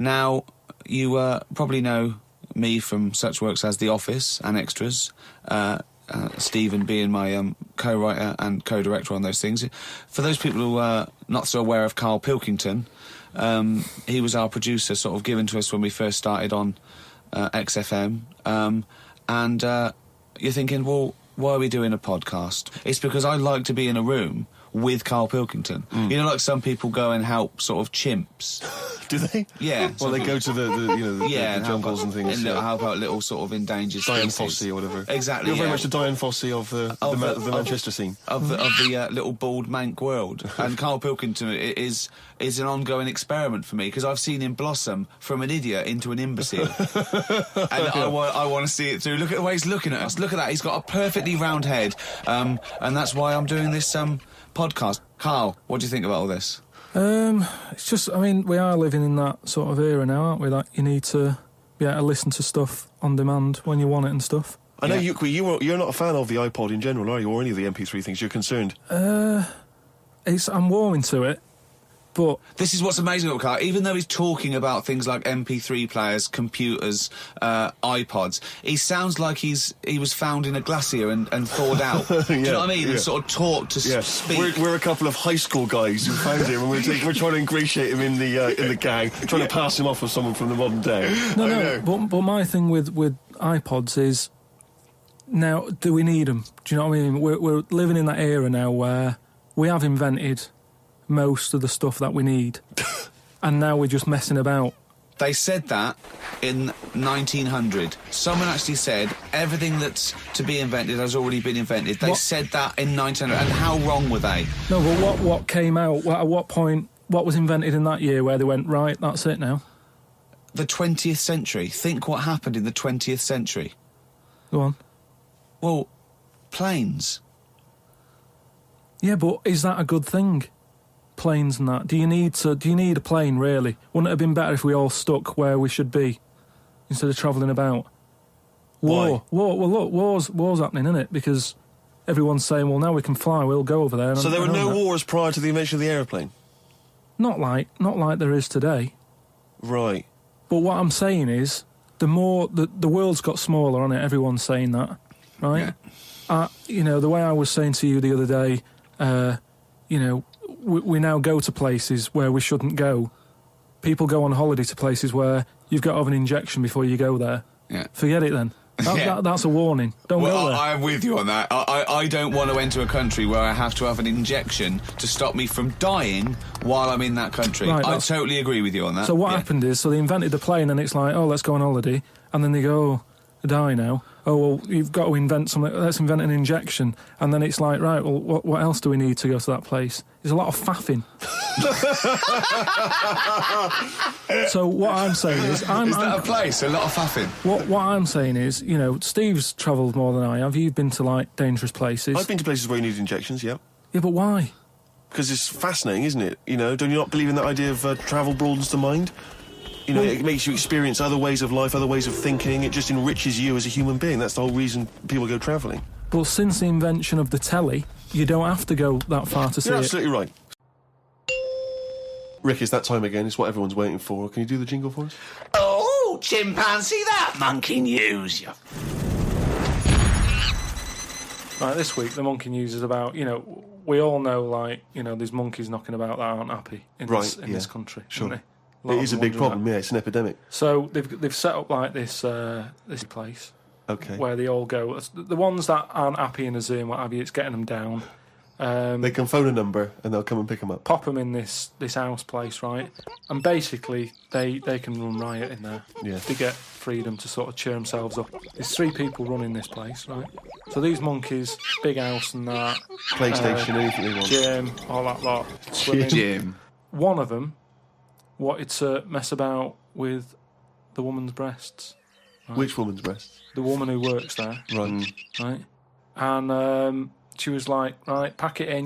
Now, you probably know me from such works as The Office and Extras, Stephen being my co-writer and co-director on those things. For those people who are not so aware of Karl Pilkington, he was our producer, sort of given to us when we first started on XFM. And you're thinking, well, why are we doing a podcast? It's because I like to be in a room with Karl Pilkington. You know, like some people go and help sort of chimps. Do they? Yeah. Well, they go to the jungles and things. And help out little sort of endangered Diane species. Fossey or whatever. Exactly. You're very much the Diane Fossey of the Manchester scene. Of the little bald mank world. And Karl Pilkington is an ongoing experiment for me, because I've seen him blossom from an idiot into an imbecile. And I want to see it through. Look at the way he's looking at us. Look at that. He's got a perfectly round head. And that's why I'm doing this podcast. Karl, what do you think about all this? It's just, I mean, we are living in that sort of era now, aren't we? Like, you need to be able to listen to stuff on demand when you want it and stuff. I know you're not a fan of the iPod in general, are you? Or any of the MP3 things? You're concerned? I'm warming to it, but... This is what's amazing about Karl. Even though he's talking about things like MP3 players, computers, iPods, he sounds like he was found in a glacier and thawed out. Do you know what I mean? And sort of taught to speak. We're a couple of high school guys who found him, and we're trying to ingratiate him in the gang, trying to pass him off with someone from the modern day. But my thing with iPods is, now, do we need them? Do you know what I mean? We're living in that era now where we have invented most of the stuff that we need, and now we're just messing about. They said that in 1900. Someone actually said everything that's to be invented has already been invented. They said that in 1900, and how wrong were they? No, but what came out? At what point? What was invented in that year where they went, right, that's it now? The 20th century. Think what happened in the 20th century. Go on. Well, planes. Yeah, but is that a good thing? Planes and that. Do you need a plane, really? Wouldn't it have been better if we all stuck where we should be instead of travelling about? War. Well, look, war's happening, isn't it? Because everyone's saying, well, now we can fly, we'll go over there. So there were no wars prior to the invention of the aeroplane? Not like there is today. Right. But what I'm saying is, the world's got smaller, hasn't it? Everyone's saying that, right? Yeah. The way I was saying to you the other day, we now go to places where we shouldn't go. People go on holiday to places where you've got to have an injection before you go there. Yeah. Forget it then. That's a warning. Don't go there. I'm with you on that. I don't want to enter a country where I have to have an injection to stop me from dying while I'm in that country. Right, I totally agree with you on that. So what happened is, they invented the plane, and it's like, oh, let's go on holiday, and then they go, oh, I die now. Oh, well, you've got to invent something. Let's invent an injection. And then it's like, right, well, what else do we need to go to that place? There's a lot of faffing. So what I'm saying is... Is that a place? A lot of faffing? What I'm saying is, Steve's travelled more than I have. You've been to, like, dangerous places. I've been to places where you need injections, yeah. Yeah, but why? Because it's fascinating, isn't it? Don't you not believe in that idea of travel broadens the mind? It makes you experience other ways of life, other ways of thinking. It just enriches you as a human being. That's the whole reason people go travelling. But since the invention of the telly, you don't have to go that far to see it. You're absolutely right. Rick, it's that time again. It's what everyone's waiting for. Can you do the jingle for us? Oh, chimpanzee, that monkey news. Right, this week, the monkey news is about, we all know, there's monkeys knocking about that aren't happy in this country. Sure. It is a big problem, it's an epidemic. So they've set up like this place, where they all go. The ones that aren't happy in a zoo and what have you, it's getting them down. They can phone a number and they'll come and pick them up. Pop them in this house place, right? And basically they can run riot in there. Yeah. They get freedom to sort of cheer themselves up. There's 3 people running this place, right? So these monkeys, big house and that. PlayStation, anything they want. Gym, all that lot. Swimming. Gym. One of them wanted to mess about with the woman's breasts. Right? Which woman's breasts? The woman who works there. Right. Right. And she was like, right, pack it in,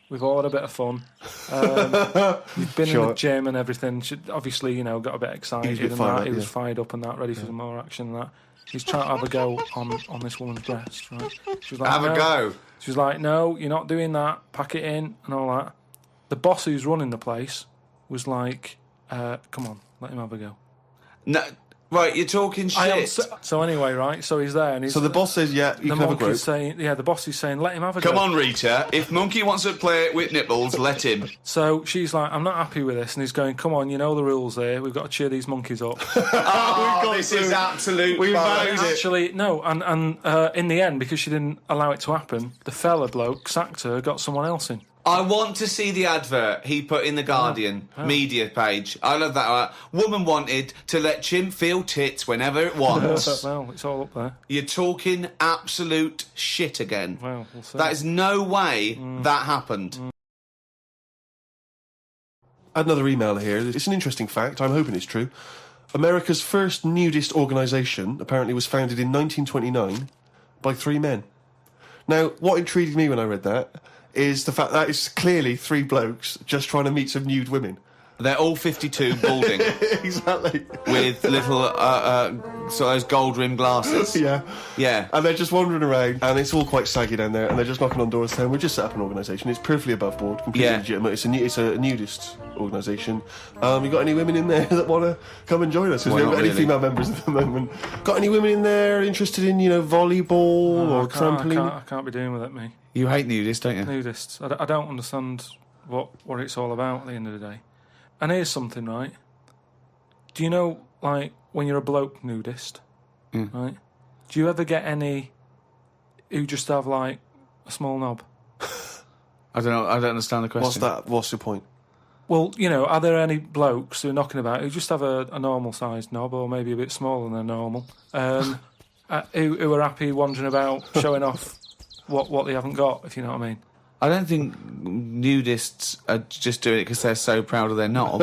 we've all had a bit of fun. You've been in the gym and everything. She obviously, got a bit excited and that. He was fired up and that, ready for some more action and that. He's trying to have a go on this woman's breast, right? She was like, Have a go. She was like, no, you're not doing that. Pack it in and all that. The boss who's running the place was like, come on, Let him have a go. No, right, you're talking shit. So anyway, right, so he's there and he's... So the boss says, yeah, you the can have a grope. the boss is saying, let him have a go. Come on, Rita. If Monkey wants to play it with nipples, let him. So she's like, I'm not happy with this. And he's going, come on, you know the rules here. We've got to cheer these monkeys up. This is absolute We've bollocks. valued it. Actually, no. And in the end, because she didn't allow it to happen, the fella bloke sacked her, got someone else in. I want to see the advert he put in the Guardian media page. I love that. Woman wanted to let chimp feel tits whenever it wants. Well, it's all up there. You're talking absolute shit again. Well, we'll see. That is no way that happened. Another email here. It's an interesting fact. I'm hoping it's true. America's first nudist organisation apparently was founded in 1929 by 3 men. Now, what intrigued me when I read that is the fact that it's clearly 3 blokes just trying to meet some nude women. They're all 52 balding Exactly. with little sort of those gold-rimmed glasses. Yeah. Yeah. And they're just wandering around, and it's all quite saggy down there, and they're just knocking on doors saying, we just set up an organisation. It's perfectly above board, completely Yeah. legitimate. It's a nudist organisation. You got any women in there that want to come and join us? Because we Well, haven't got not any really. female members at the moment. Got any women in there interested in, volleyball or trampoline? I can't be doing with it, me. You hate nudists, don't you? Nudists. I don't understand what it's all about at the end of the day. And here's something, right? Do you know, like, when you're a bloke nudist, right? Do you ever get any who just have, like, a small knob? I don't know. I don't understand the question. What's that? What's your point? Well, are there any blokes who are knocking about who just have a normal-sized knob, or maybe a bit smaller than normal, who are happy wandering about showing off what they haven't got, if you know what I mean? I don't think nudists are just doing it because they're so proud of their knob.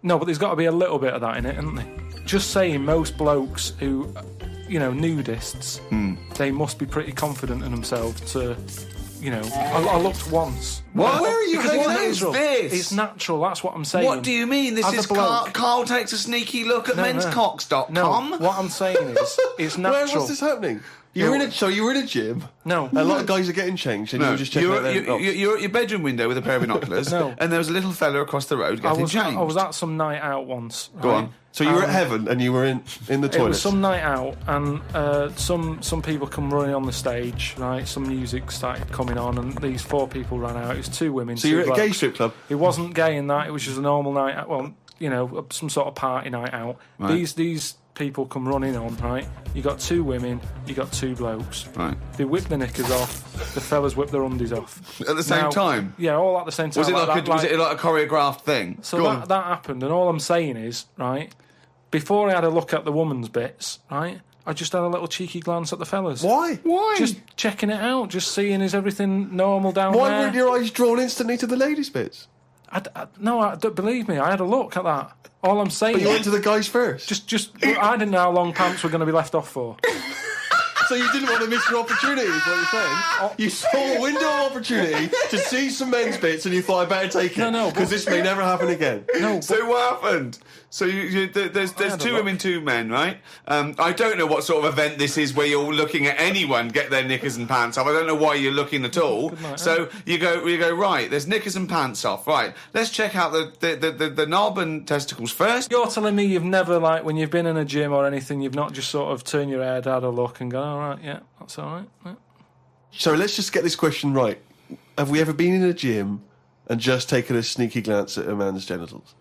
No, but there's got to be a little bit of that in it, isn't there? Just saying, most blokes who, nudists, they must be pretty confident in themselves to, I looked once. What? Where are you Because going? it's What is natural. this? It's natural, that's what I'm saying. What do you mean? This As a is bloke- Karl takes a sneaky look at No. menscocks.com. No, what I'm saying is, it's natural. Where was this happening? You were in a gym. No. A lot of guys are getting changed, and you were just checking out their knobs. you're at your bedroom window with a pair of binoculars, No. and there was a little fella across the road getting changed. I was at some night out once. Go right? on. So you were at heaven, and you were in the toilet. It was some night out, and some people come running on the stage, right? Some music started coming on, and these 4 people ran out. It was 2 women. So you were 2 at a gay blokes. strip club. It wasn't gay in that. It was just a normal night out. Well, some sort of party night out. Right. These people come running on, right? You got 2 women, you got 2 blokes. Right. They whip the knickers off. The fellas whip their undies off. At the same time? Yeah, all at the same time. Was it like that, was it like a choreographed thing? So that happened, and all I'm saying is, right, before I had a look at the woman's bits, right, I just had a little cheeky glance at the fellas. Why? Just checking it out, just seeing is everything normal down Why there. weren't your eyes drawn instantly to the ladies' bits? Don't believe me. I had a look at that. All I'm saying But you is, went to the guys first. I didn't know how long pants were going to be left off for. So you didn't want to miss your opportunity, is what you're saying? You saw a window of opportunity to see some men's bits, and you thought, I better take it. No, because this may never happen again. No, So what happened? So there's had a 2 look. women, 2 men, right? I don't know what sort of event this is where you're looking at anyone get their knickers and pants off. I don't know why you're looking at all. Good night, So you go right. There's knickers and pants off. Right. Let's check out the knob and testicles first. you're telling me you've never, like, when you've been in a gym or anything, you've not just sort of turned your head, had a look, and gone, all right, yeah, that's all right. Yeah. So let's just get this question right. Have we ever been in a gym and just taken a sneaky glance at a man's genitals?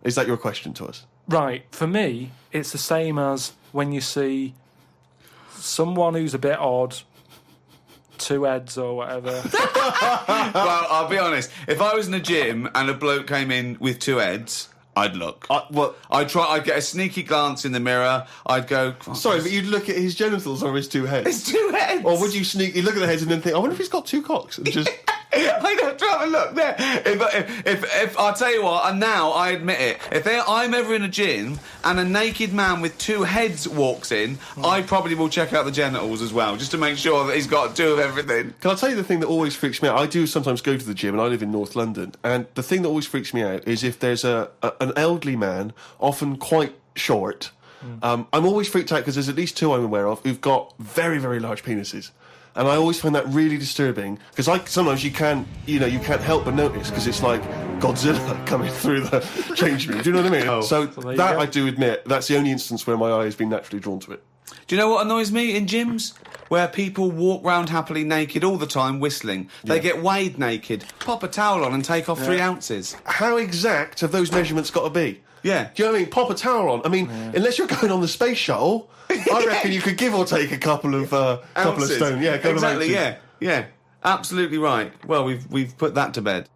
Is that your question to us? Right, for me, it's the same as when you see someone who's a bit odd, 2 heads or whatever. Well, I'll be honest. If I was in a gym and a bloke came in with 2 heads, I'd look. I'd get a sneaky glance in the mirror. I'd go. Sorry, but you'd look at his genitals or his 2 heads? It's 2 heads. Or would you sneaky look at the heads and then think, I wonder if he's got 2 cocks? And just... I'd have to have a look there. If I'll tell you what, and now I admit it, if I'm ever in a gym and a naked man with 2 heads walks in, I probably will check out the genitals as well, just to make sure that he's got 2 of everything. Can I tell you the thing that always freaks me out? I do sometimes go to the gym, and I live in North London, and the thing that always freaks me out is if there's an elderly man, often quite short. I'm always freaked out because there's at least 2 I'm aware of who've got very, very large penises. And I always find that really disturbing because sometimes you can't help but notice because it's like Godzilla coming through the change room. Do you know what I mean? Oh. So there you that go. I do admit, that's the only instance where my eye has been naturally drawn to it. Do you know what annoys me in gyms? Where people walk round happily naked all the time whistling. They get weighed naked, pop a towel on and take off 3 ounces. How exact have those measurements got to be? Yeah. Do you know what I mean? Pop a towel on. I mean, unless you're going on the space shuttle, I reckon you could give or take a couple of Ounces. stone. Yeah, couple exactly. of ounces. Yeah. Absolutely right. Well, we've put that to bed.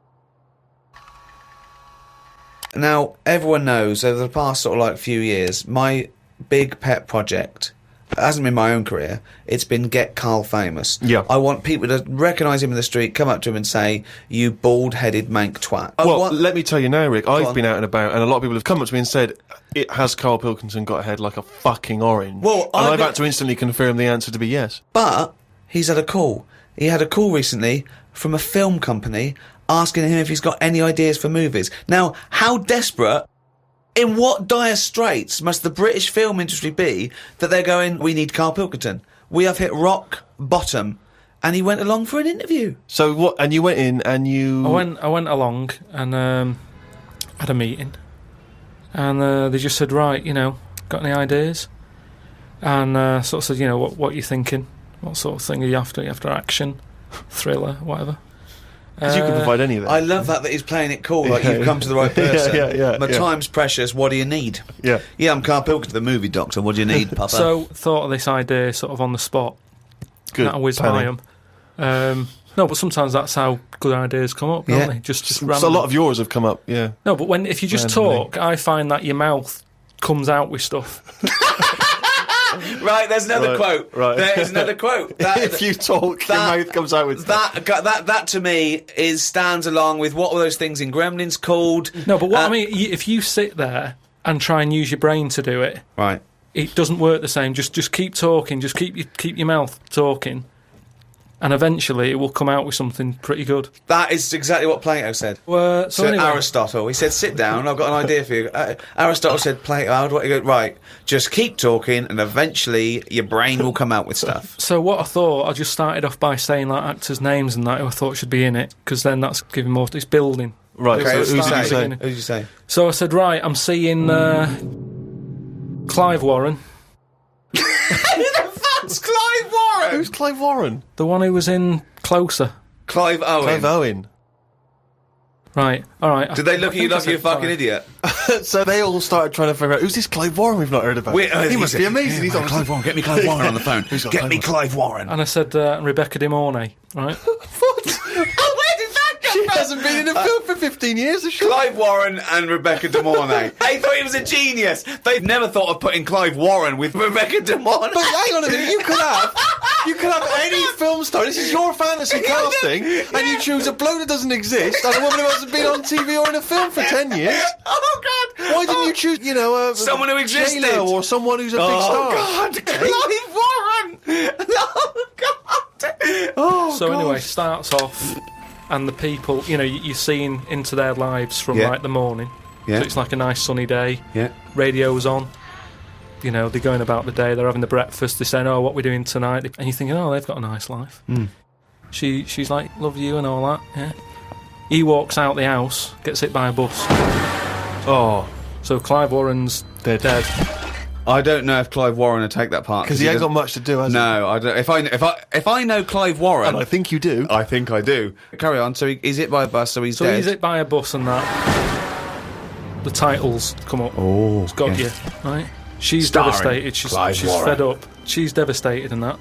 Now, everyone knows over the past sort of like few years, my big pet project, it hasn't been my own career, it's been get Karl famous. Yeah. I want people to recognise him in the street, come up to him and say, "You bald-headed mank twat." Well, let me tell you now, Rick, I've on. been out and about, and a lot of people have come up to me and said, "It has Karl Pilkington got a head like a fucking orange?" Well, and I've I've been- had to instantly confirm the answer to be yes. But he's had a call. He had a call recently from a film company asking him if he's got any ideas for movies. Now, how desperate, in what dire straits must the British film industry be that they're going, "We need Karl Pilkington. We have hit rock bottom." And he went along for an interview. So what? And you went in and you... I went along and had a meeting, and they just said, "Right, got any ideas?" And sort of said, what are you thinking? What sort of thing are you after? Are you after action, thriller, whatever? Because you can provide any of that. I love that he's playing it cool, like you've come to the right person. My yeah. time's precious, what do you need? Yeah. Yeah, I'm Karl Pilkington, the movie doctor, what do you need, Papa? So thought of this idea sort of on the spot. Good. That whiz by Planning. 'em. No, but sometimes that's how good ideas come up, don't Yeah. they? Just So random. a lot of yours have come up, yeah. No, but if you just Randomly. talk, I find that your mouth comes out with stuff. Right, there's another Right, quote. right. There's another quote. If you talk, your mouth comes out with stuff. That to me stands along with what were those things in Gremlins called? No, but what I mean, if you sit there and try and use your brain to do it, Right. it doesn't work the same. Just keep talking. Just keep your mouth talking, and eventually it will come out with something pretty good. That is exactly what Plato said. So So anyway, Aristotle, he said, "Sit down. I've got an idea for you." Aristotle said, "Plato, how do I go?" Right, just keep talking, and eventually your brain will come out with stuff. So what I thought, I just started off by saying like actors' names and that who I thought should be in it, because then that's giving more. It's building. Right, Okay, so who who's did did you you say? say? Who did you say? So I said, right, I'm seeing Clive Warren, Who the fuck's Clive Warren? Who's Clive Warren? the one who was in Closer. Clive Owen. Clive Owen. Right, all right. Did they look at you like you're a fucking idiot? So they all started trying to figure out, who's this Clive Warren we've not heard about? He must be amazing. He's Clive Warren. Get me Clive Warren on the phone. Who's got Get Clive me Warren? Clive Warren. And I said Rebecca De Mornay, right? What? Oh, where did that come She from? hasn't been in a film for 15 years, has she? Clive Warren and Rebecca De Mornay. They thought he was a genius. They've never thought of putting Clive Warren with Rebecca De Mornay. But hang on a minute, you could have any film star. This is your fantasy casting, and you choose a bloke that doesn't exist and a woman who hasn't been on TV or in a film for 10 years. Oh, God. Why didn't you choose, Someone who existed. J-Lo or someone who's a big star? Oh, God. Clive Warren. Oh, God. Oh, So God. anyway, starts off, and the people, you're seeing into their lives from Yeah. like the morning. Yeah. So it's like a nice sunny day. Yeah. Radio's on. They're going about the day. They're having the breakfast. They're saying, "Oh, what we're doing tonight?" And you're thinking, "Oh, they've got a nice life." She's like, "Love you" and all that. Yeah. He walks out the house, gets hit by a bus. Oh, So Clive Warren's dead. I don't know if Clive Warren would take that part because he ain't got doesn't- much to do, has he? No, I don't. If I know Clive Warren, And I think you do. I think I do. Carry on. So he's hit by a bus, so he's So dead. he's hit by a bus and that. The titles come up. Oh, It's got yeah. you, right? She's Starring devastated. She's Clive Warren. fed up. She's devastated and that.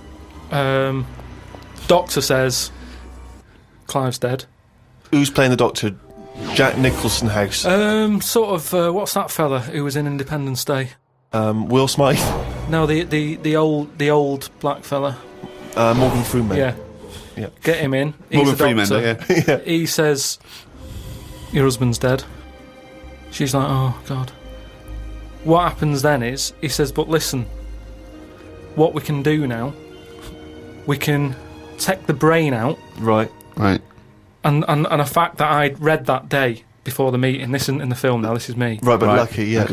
Doctor says Clive's dead. Who's playing the Doctor? Jack Nicholson House. What's that fella who was in Independence Day? Will Smythe. No, the old black fella. Morgan Freeman. Yeah. Get him in. He's Morgan the Freeman, doctor. yeah. He says, "Your husband's dead." She's like, "Oh God." What happens then is he says, "But listen, what we can do now, we can take the brain out." Right. Right. And a fact that I'd read that day before the meeting. This isn't in the film now. This is me. Right, but Right. luckily you I read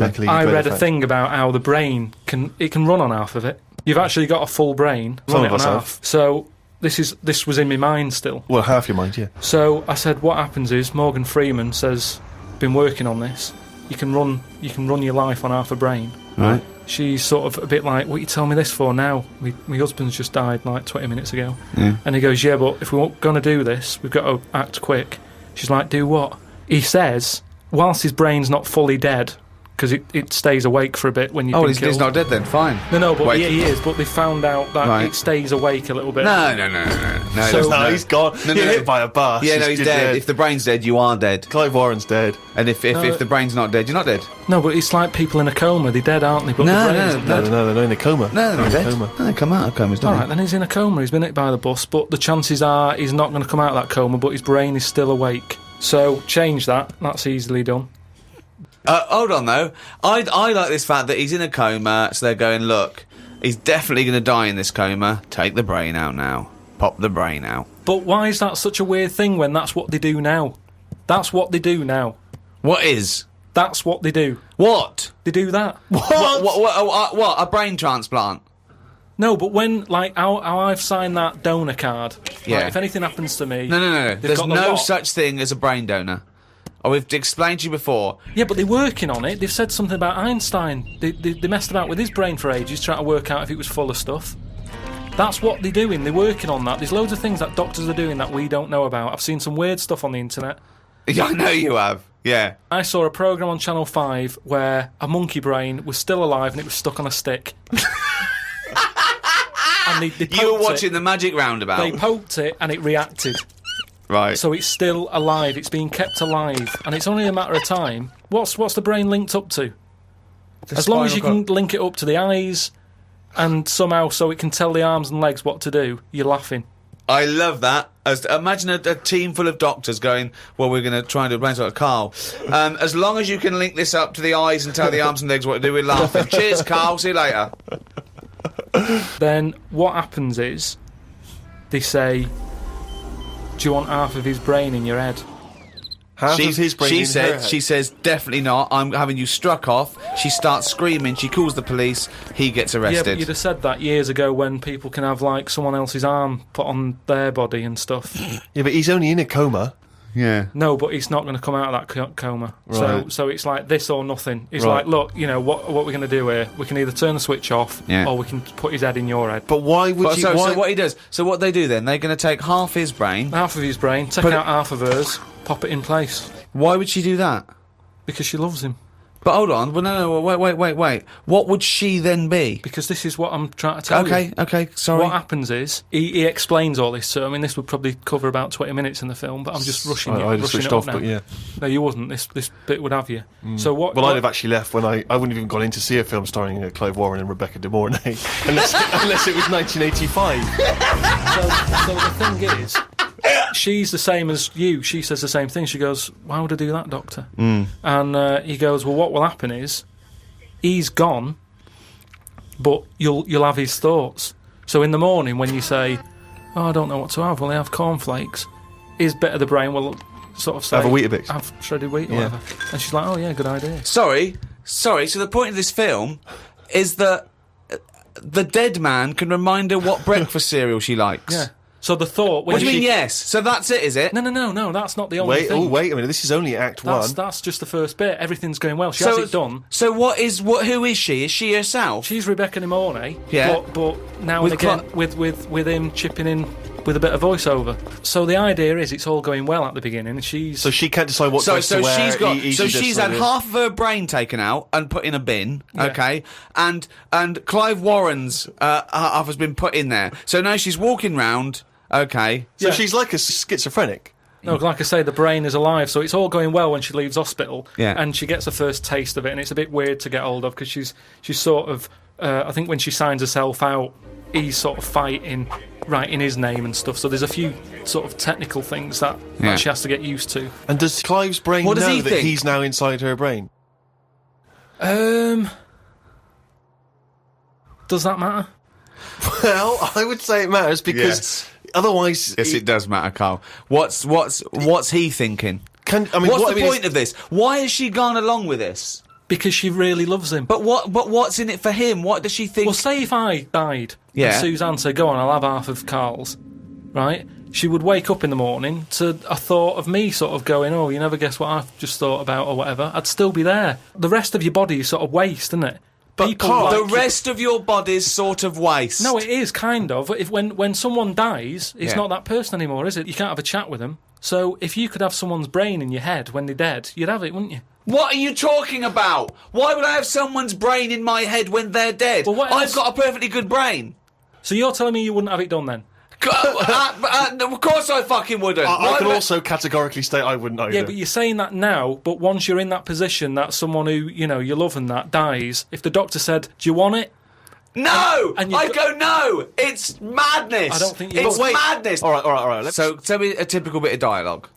read the a fact. thing about how the brain can run on half of it. You've actually got a full brain. Some Run of it us on have. half. So this was in my mind still. Well, half your mind, yeah. So I said, what happens is Morgan Freeman says, been working on this. You can run your life on half a brain. Right. She's sort of a bit like, what are you telling me this for now? My husband's just died like 20 minutes ago. Yeah. And he goes, yeah, but if we're going to do this, we've got to act quick. She's like, do what? He says, whilst his brain's not fully dead, because it stays awake for a bit when you've been killed. He's not dead then, fine. No, but Wait. he is, but they found out that it stays awake a little bit. No, So- He's gone. You're hit by a bus. Yeah, no, he's dead. If the brain's dead, you are dead. Clive Warren's dead. And if the brain's not dead, you're not dead. No, but it's like people in a coma. They're dead, aren't they? But No, the brain isn't dead. No, they're in a coma. No, they're not in a dead. coma. No, they come out of comas, don't All right, they? then he's in a coma. He's been hit by the bus, but the chances are he's not going to come out of that coma, but his brain is still awake. So change that. That's easily done. Hold on, though. I like this fact that he's in a coma, so they're going, look, he's definitely going to die in this coma. Take the brain out now. Pop the brain out. But why is that such a weird thing when that's what they do now? That's what they do now. What is? That's what they do. What? They do that. What? A brain transplant? No, but when, like, how I've signed that donor card, Yeah. like, if anything happens to me... No. they've There's got the no lot. such thing as a brain donor. Oh, we've explained to you before. Yeah, but they're working on it. They've said something about Einstein. They messed about with his brain for ages, trying to work out if it was full of stuff. That's what they're doing. They're working on that. There's loads of things that doctors are doing that we don't know about. I've seen some weird stuff on the internet. Yeah, I know you have. Yeah. I saw a programme on Channel 5 where a monkey brain was still alive and it was stuck on a stick. And they You were poked watching it. the Magic Roundabout. They poked it and it reacted. Right. So it's still alive. It's being kept alive. And it's only a matter of time. What's the brain linked up to? As long as you can link it up to the eyes and somehow so it can tell the arms and legs what to do, you're laughing. I love that. Imagine a team full of doctors going, well, we're going to try and do a brain transplant. Carl, as long as you can link this up to the eyes and tell the arms and legs what to do, we're laughing. Cheers, Carl. See you later. Then what happens is they say, do you want half of his brain in your head? Half of his brain in her head. She says, definitely not. I'm having you struck off. She starts screaming. She calls the police. He gets Yeah, arrested. but you'd have said that years ago when people can have, like, someone else's arm put on their body and stuff. Yeah, but he's only in a coma. Yeah. No, but he's not going to come out of that coma. Right. So it's like this or nothing. It's Right. like, look, you know, what we're going to do here, we can either turn the switch off or we can put his head in your head. But why would you... So what he does, so what they do then, they're going to take half his brain. Half of his brain, take out half of hers, pop it in place. Why would she do that? Because she loves him. But hold on, well, no, wait. What would she then be? Because this is what I'm trying to tell you. Okay, sorry. What happens is, he explains all this, so I mean, this would probably cover about 20 minutes in the film, but I'm just rushing it, I just rushing switched it off, up now. but yeah. No, you wouldn't. This bit would have you. So what... Well, I'd have actually left when I wouldn't have even gone in to see a film starring Clive Warren and Rebecca De Mornay, unless it was 1985. So the thing is, she's the same as you. She says the same thing. She goes, why would I do that, doctor? And he goes, well, what will happen is he's gone, but you'll have his thoughts. So in the morning when you say, oh, I don't know what to have, will I have cornflakes? His bit of the brain will sort of say, Have a Weetabix. have shredded wheat or whatever. And she's like, oh yeah, good idea. Sorry, so the point of this film is that the dead man can remind her what breakfast cereal she likes. Yeah. So the thought... What do you mean, yes? So that's it, is it? No, that's not the only thing. Wait a minute, this is only Act 1. That's just the first bit. Everything's going well. She has it done. So who is she? Is she herself? She's Rebecca De Mornay, Yeah. but now With and again with him chipping in with a bit of voiceover. So the idea is it's all going well at the beginning, and she's... So she can't decide what dress to wear. She's had half of her brain taken out and put in a bin, okay? And Clive Warren's half has been put in there. So now she's walking round, okay? So she's like a schizophrenic. No, like I say, the brain is alive, so it's all going well when she leaves hospital, Yeah. and she gets the first taste of it, and it's a bit weird to get hold of, because she's sort of... I think when she signs herself out, he's sort of fighting, writing his name and stuff, so there's a few sort of technical things that she has to get used to. And does Clive's brain What does know he that think? he's now inside her brain? Does that matter? Well, I would say it matters because Yes. otherwise... Yes, it does matter, Carl. What's he thinking? What's What's the point of this? Why has she gone along with this? Because she really loves him. But what's in it for him? What does she think? Well, say if I died, Yeah. and Suzanne said, go on, I'll have half of Karl's. right, she would wake up in the morning to a thought of me sort of going, oh, you never guess what I've just thought about or whatever. I'd still be there. The rest of your body is sort of waste, isn't it? But Karl, The rest of your body's sort of waste. No, it is, kind of. If when someone dies, it's Yeah. not that person anymore, is it? You can't have a chat with them. So if you could have someone's brain in your head when they're dead, you'd have it, wouldn't you? What are you talking about? Why would I have someone's brain in my head when they're dead? Well, what I've else? got a perfectly good brain. So you're telling me you wouldn't have it done then? Of course I fucking wouldn't. I Why can would also categorically state I wouldn't either. Yeah, but you're saying that now, but once you're in that position that someone who, you know, you love and that dies, if the doctor said, do you want it? No! And you've I go, no! It's madness! I don't think you It's would. madness! All right. So, tell me a typical bit of dialogue.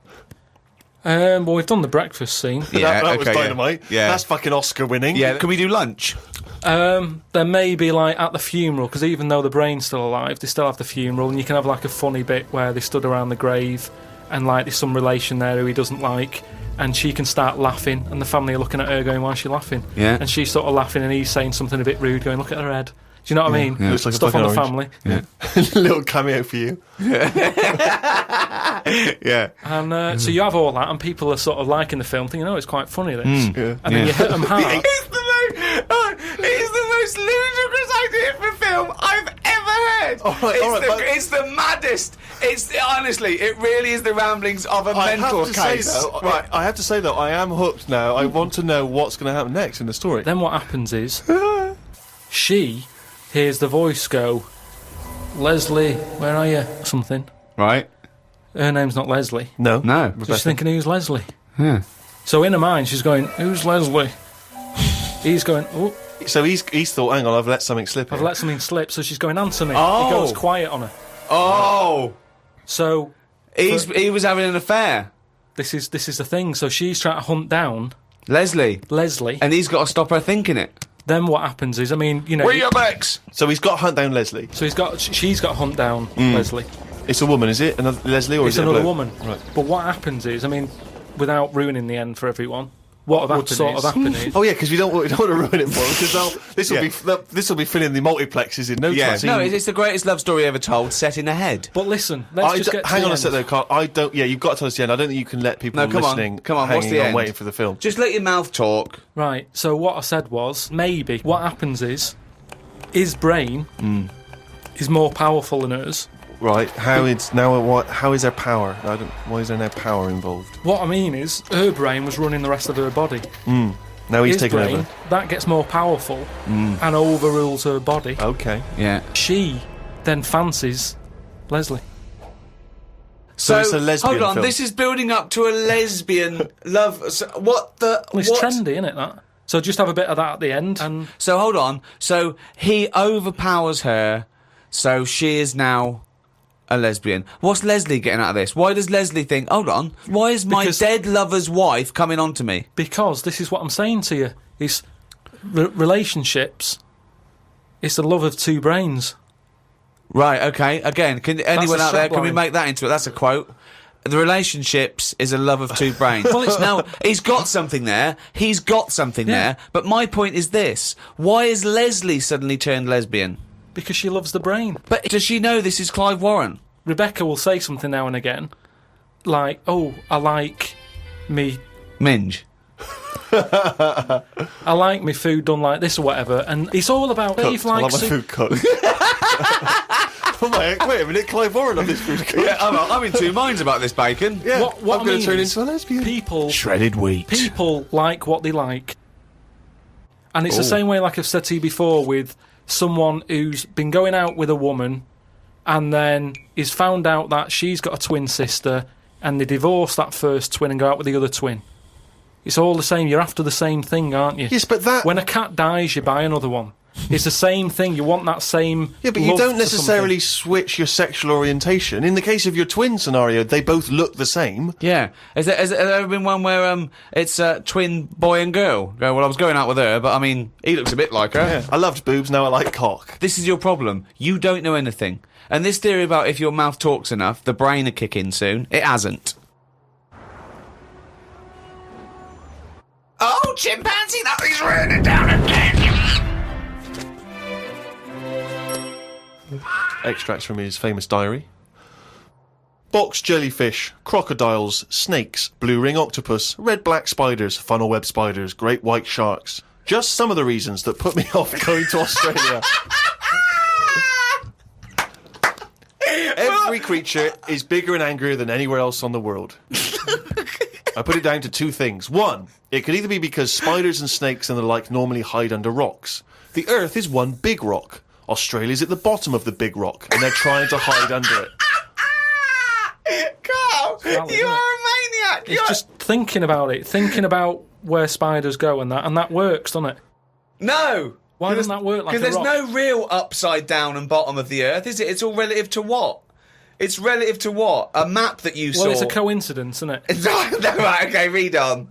Well, we've done the breakfast scene. that was dynamite. Yeah. That's fucking Oscar winning. Yeah, can we do lunch? There may be, like, at the funeral, because even though the brain's still alive, they still have the funeral, and you can have, like, a funny bit where they stood around the grave, and, like, there's some relation there who he doesn't like, and she can start laughing, and the family are looking at her going, why is she laughing? Yeah. And she's sort of laughing, and he's saying something a bit rude, going, look at her head. Do you know what I mean? Yeah. Looks like a Stuff on the fucking family. Yeah. Little cameo for you. Yeah. And so you have all that, and people are sort of liking the film, thinking, oh, it's quite funny, this. Yeah. And then you hit them hard. It's the most ludicrous idea for film I've ever heard. It's the maddest. Honestly, it really is the ramblings of a mental case. I have to say though, I am hooked now. I want to know what's going to happen next in the story. Then what happens is, she hears the voice go, Leslie, where are you? Something. Right? Her name's not Leslie. No. No. So she's thinking, who's Leslie? Yeah. So in her mind, she's going, who's Leslie? He's going, oh, So he's thought, hang on, I've let something slip. I've here. let something slip. So she's going, answer me. Oh. He goes quiet on her. Oh! So He was having an affair. this is the thing. So she's trying to hunt down Leslie. Leslie. And he's got to stop her thinking it. Then what happens is, I mean, you know, Where your Bex? So he's got to hunt down Leslie. so she's got to hunt down Leslie. It's a woman, is it? Another Leslie, or It's is it a another bloke? woman. Right. But what happens is, I mean, without ruining the end for everyone, what would sort of happen is, Oh yeah, because we don't want to ruin it for them. Because this will be filling the multiplexes in no time. No, it's the greatest love story ever told, set in a head. but listen, let's just get to hang the on a end. sec though, Carl. I don't. Yeah, you've got to tell us the end. I don't think you can let people No, come on, listening come on, what's hanging the on end? waiting for the film. Just let your mouth talk. Right, so what I said was, maybe what happens is, his brain is more powerful than hers. Right. How is there power? Why is there no power involved? What I mean is, her brain was running the rest of her body. Now he's His taken brain, over. that gets more powerful and overrules her body. Okay. Yeah. She then fancies Leslie. So it's a lesbian hold on, film. this is building up to a lesbian love. So what the? Well, it's what? trendy, isn't it, that? So just have a bit of that at the end. And So hold on. So he overpowers her. So she is now a lesbian. What's Leslie getting out of this? Why does Leslie think, hold on, why is my Because- dead lover's wife coming on to me? because this is what I'm saying to you, is relationships, it's the love of two brains. Right, okay. Again, can anyone a out there, can we strapline. make that into it? That's a quote. The relationships is a love of two brains. Well, it's- now, he's got something there. He's got something Yeah. there. But my point is this. Why is Leslie suddenly turned lesbian? Because she loves the brain. But does she know this is Clive Warren? Rebecca will say something now and again, like, oh, I like me Minge. I like my food done like this or whatever, and it's all about Dave I love likes my food cooked. Wait a minute, Clive Warren on this food cooked. Yeah, I'm in two minds about this bacon. Yeah, What I'm I going mean to turn is, into a lesbian. people Shredded wheat. people like what they like, and it's the same way, like I've said to you before, with someone who's been going out with a woman and then is found out that she's got a twin sister, and they divorce that first twin and go out with the other twin. It's all the same. You're after the same thing, aren't you? Yes, but that... When a cat dies, you buy another one. It's the same thing. You want that same. Yeah, but you love don't for necessarily something. switch your sexual orientation. In the case of your twin scenario, they both look the same. Yeah. Has there ever been one where it's a twin boy and girl? Go, well, I was going out with her, but I mean, he looks a bit like her. Yeah. I loved boobs, now I like cock. This is your problem. You don't know anything. And this theory about if your mouth talks enough, the brain will kick in soon. It hasn't. Oh, chimpanzee, that is running down again. Extracts from his famous diary. box jellyfish, crocodiles, snakes, blue ring octopus, red-black spiders, funnel web spiders, great white sharks. Just some of the reasons that put me off going to Australia. Every creature is bigger and angrier than anywhere else on the world. I put it down to two things. One, it could either be because spiders and snakes and the like normally hide under rocks. The Earth is one big rock. Australia's at the bottom of the big rock, and they're trying to hide under it. Carl, you are a maniac. It's just thinking about it, thinking about where spiders go and that works, doesn't it? No. Why doesn't that work like a Because there's rock? no real upside down and bottom of the Earth, is it? It's all relative to what? It's relative to what? A map that you saw. Well, it's a coincidence, isn't it? No, right, okay, read on.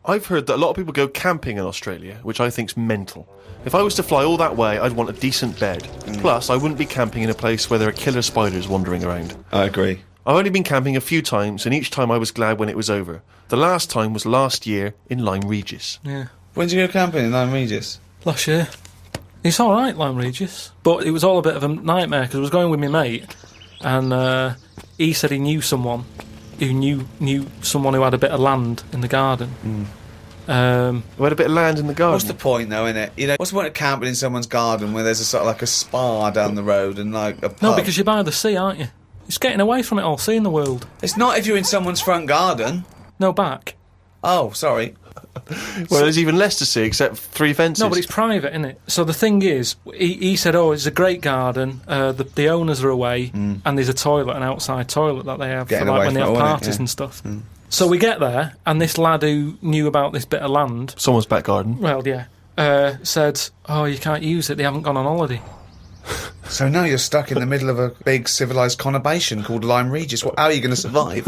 I've heard that a lot of people go camping in Australia, which I think's mental. If I was to fly all that way, I'd want a decent bed. Plus, I wouldn't be camping in a place where there are killer spiders wandering around. I agree. I've only been camping a few times, and each time I was glad when it was over. The last time was last year in Lyme Regis. Yeah. When did you go camping in Lyme Regis? Last year. It's all right, Lyme Regis, but it was all a bit of a nightmare because I was going with my mate, and he said he knew someone who knew someone who had a bit of land in the garden. We had a bit of land in the garden. What's the point, though, innit? You know, what's the point of camping in someone's garden where there's a sort of like a spa down the road and like a pub? No, because you're by the sea, aren't you? It's getting away from it all, seeing the world. It's not if you're in someone's front garden. No, back. Oh, sorry. Well, there's even less to see except 3 fences. No, but it's private, isn't it? So the thing is, he said, oh, it's a great garden, the owners are away, and there's a toilet, an outside toilet that they have Getting for, like, away when they from have it, parties yeah. and stuff. So we get there, and this lad who knew about this bit of land, Someone's back garden. well, yeah, said, oh, you can't use it, they haven't gone on holiday. So now you're stuck in the middle of a big civilised conurbation called Lyme Regis. How are you going to survive?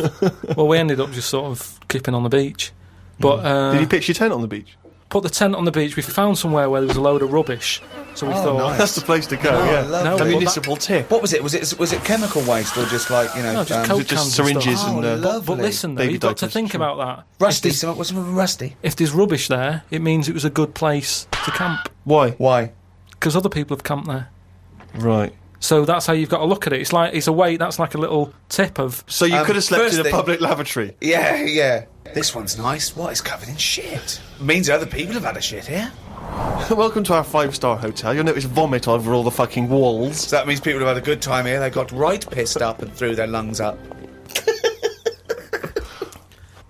Well, we ended up just sort of keeping on the beach. But Did you pitch your tent on the beach? put the tent on the beach. We found somewhere where there was a load of rubbish, so we thought, nice. That's the place to go, yeah. lovely. No, A municipal tip. What was it? Was it chemical waste or just like, you know... no, just Coke just cans and syringes stuff. and, lovely. But listen, though, Baby you've got to diapers, think sure. about that. Rusty, what's rusty? If there's rubbish there, it means it was a good place to camp, Why? Why? because other people have camped there. Right. So that's how you've got to look at it. It's a way. That's like a little tip of. So you could have slept first in a thing- public lavatory. Yeah. This one's nice. What? It's covered in shit. Means other people have had a shit here. Welcome to our 5-star hotel. You'll notice vomit over all the fucking walls. So that means people have had a good time here. They got right pissed up and threw their lungs up.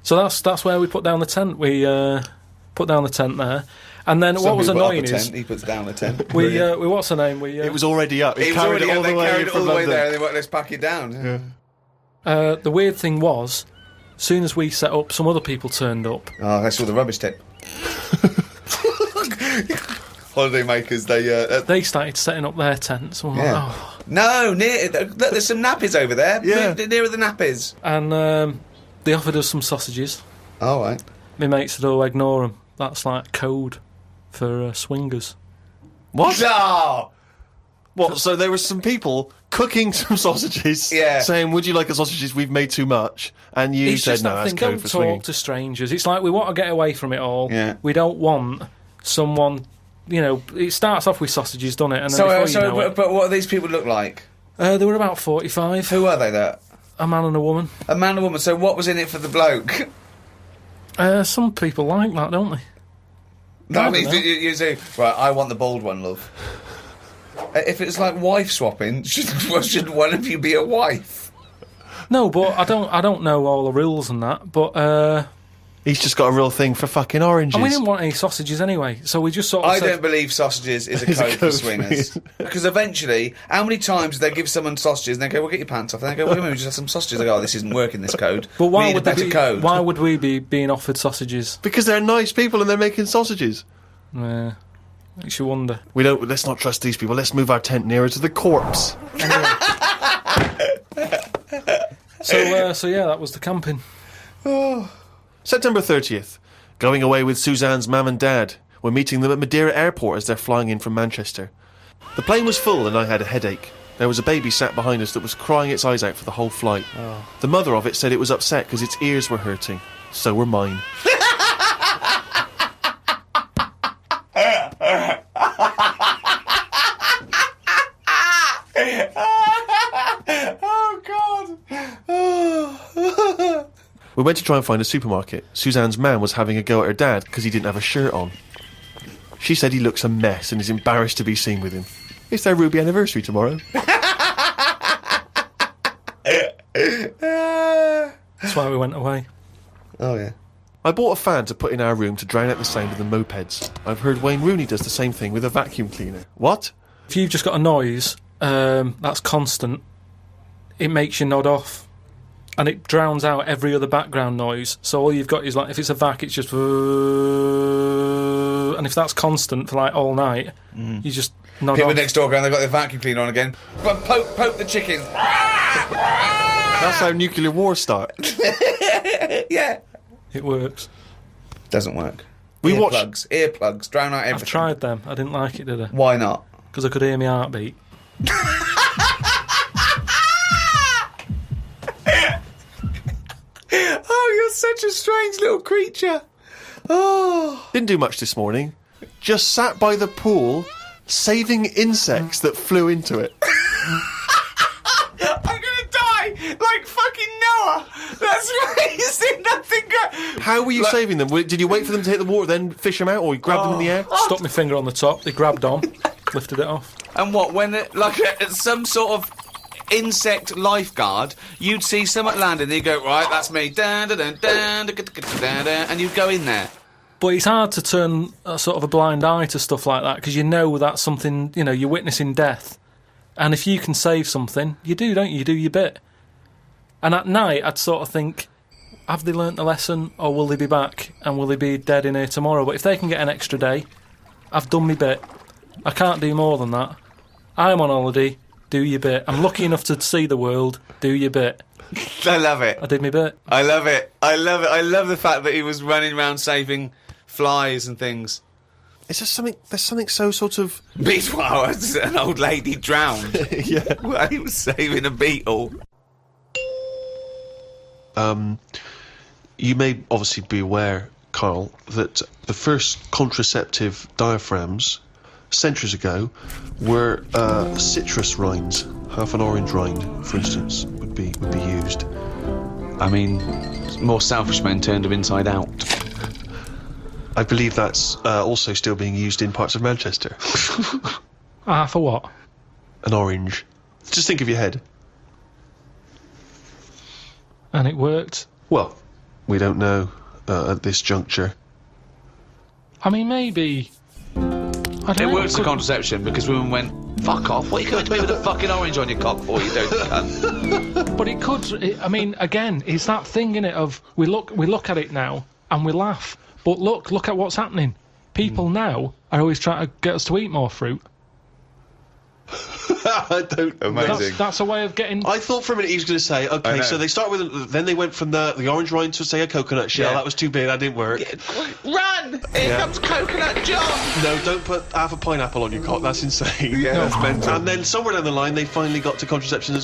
So that's where we put down the tent. We put down the tent there, and then what was Somebody put up annoying a is tent, he puts down a tent. we what's the name? We It was already up. It was carried already it all they the way carried it all from the way London. there and they went, let's pack it down. the weird thing was, as soon as we set up, some other people turned up. Oh, that's all the rubbish tip. Holiday makers, They started setting up their tents. And we're like, Yeah. oh. No, look, there's some nappies over there. Yeah. Move nearer the nappies. And they offered us some sausages. All right. My mate said, "Oh, ignore them. That's like code for swingers." What? Oh! What? So there were some people cooking some sausages, Yeah. saying, "Would you like the sausages? We've made too much." And you It's said, just "No, that that's thing. code Don't for talk swinging." to strangers. It's like we want to get away from it all. Yeah. We don't want someone. You know, it starts off with sausages, doesn't it? And then So, before you know it, but what do these people look like? they were about 45. Who are they, that? A man and a woman. A man and a woman. So what was in it for the bloke? Some people like that, don't they? That I means don't know. you say, right, I want the bald one, love. If it's like wife swapping, shouldn't one of you be a wife? No, but I don't know all the rules and that. But He's just got a real thing for fucking oranges. and we didn't want any sausages anyway, so we just sort of I said, don't believe sausages is a It's a code for code for swingers. swingers. Because eventually, how many times do they give someone sausages and they go, well, get your pants off. And they go, well, we just have some sausages. They go, oh, this isn't working, this code. But we why need a would better they be, code. Why would we be being offered sausages? Because they're nice people and they're making sausages. Makes you wonder. Let's not trust these people. Let's move our tent nearer to the corpse. So yeah, that was the camping. September 30th. Going away with Suzanne's mum and dad. We're meeting them at Madeira Airport as they're flying in from Manchester. The plane was full and I had a headache. There was a baby sat behind us that was crying its eyes out for the whole flight. The mother of it said it was upset because its ears were hurting. So were mine. Oh, God. We went to try and find a supermarket. Suzanne's man was having a go at her dad because he didn't have a shirt on. She said he looks a mess and is embarrassed to be seen with him. It's their Ruby anniversary tomorrow. That's why we went away. Oh, yeah. I bought a fan to put in our room to drown out the sound of the mopeds. I've heard Wayne Rooney does the same thing with a vacuum cleaner. What? If you've just got a noise that's constant, it makes you nod off. And it drowns out every other background noise. So all you've got is, like, if it's a vac, it's just... And if that's constant for, like, all night, you just nod People off. next door going, they've got their vacuum cleaner on again. But poke the chicken. That's how nuclear wars start. Yeah. It works. Doesn't work. We watched... Earplugs, drown out everything. I've tried them. I didn't like it, did I? Why not? Because I could hear my heartbeat. Oh, you're such a strange little creature. Oh. Didn't do much this morning. Just sat by the pool, saving insects that flew into it. I'm gonna die like fucking Noah. That's amazing. Nothing good. How were you saving them? Did you wait for them to hit the water, then fish them out, or you grabbed them in the air? Stuck my finger on the top. They grabbed on, lifted it off. And what, when some sort of insect lifeguard, you'd see someone landing and you'd go, right, that's me, and you'd go in there. But it's hard to turn a sort of a blind eye to stuff like that, because you know that's something, you know, you're witnessing death. And if you can save something, you do, don't you? You do your bit. And at night, I'd sort of think, have they learnt the lesson, or will they be back, and will they be dead in here tomorrow? But if they can get an extra day, I've done my bit. I can't do more than that. I'm on holiday, do your bit. I'm lucky enough to see the world, do your bit. I love it. I did my bit. I love it. I love it. I love the fact that he was running around saving flies and things. It's just something... There's something so sort of... Meanwhile, an old lady drowned. Yeah. While he was saving a beetle. You may obviously be aware, Karl, that the first contraceptive diaphragms, centuries ago, were citrus rinds. Half an orange rind, for instance, would be used. I mean, more selfish men turned them inside out. I believe that's also still being used in parts of Manchester. For what? An orange. Just think of your head. And it worked. Well, we don't know at this juncture. I mean, maybe... I don't It know, works for contraception because women went, fuck off, what are you going to me with a fucking orange on your cock for, you don't cunt? But it could... I mean, again, it's that thing, innit, of we look at it now and we laugh. But look at what's happening. People now are always trying to get us to eat more fruit. I don't know. Amazing. That's a way of getting... I thought for a minute he was going to say, okay, so they start with... Then they went from the orange rind to, say, a coconut shell. Yeah. That was too big, that didn't work. Run! Here comes Coconut John! No, don't put half a pineapple on your cock. That's insane. Yeah, that's mental. And then somewhere down the line, they finally got to contraception as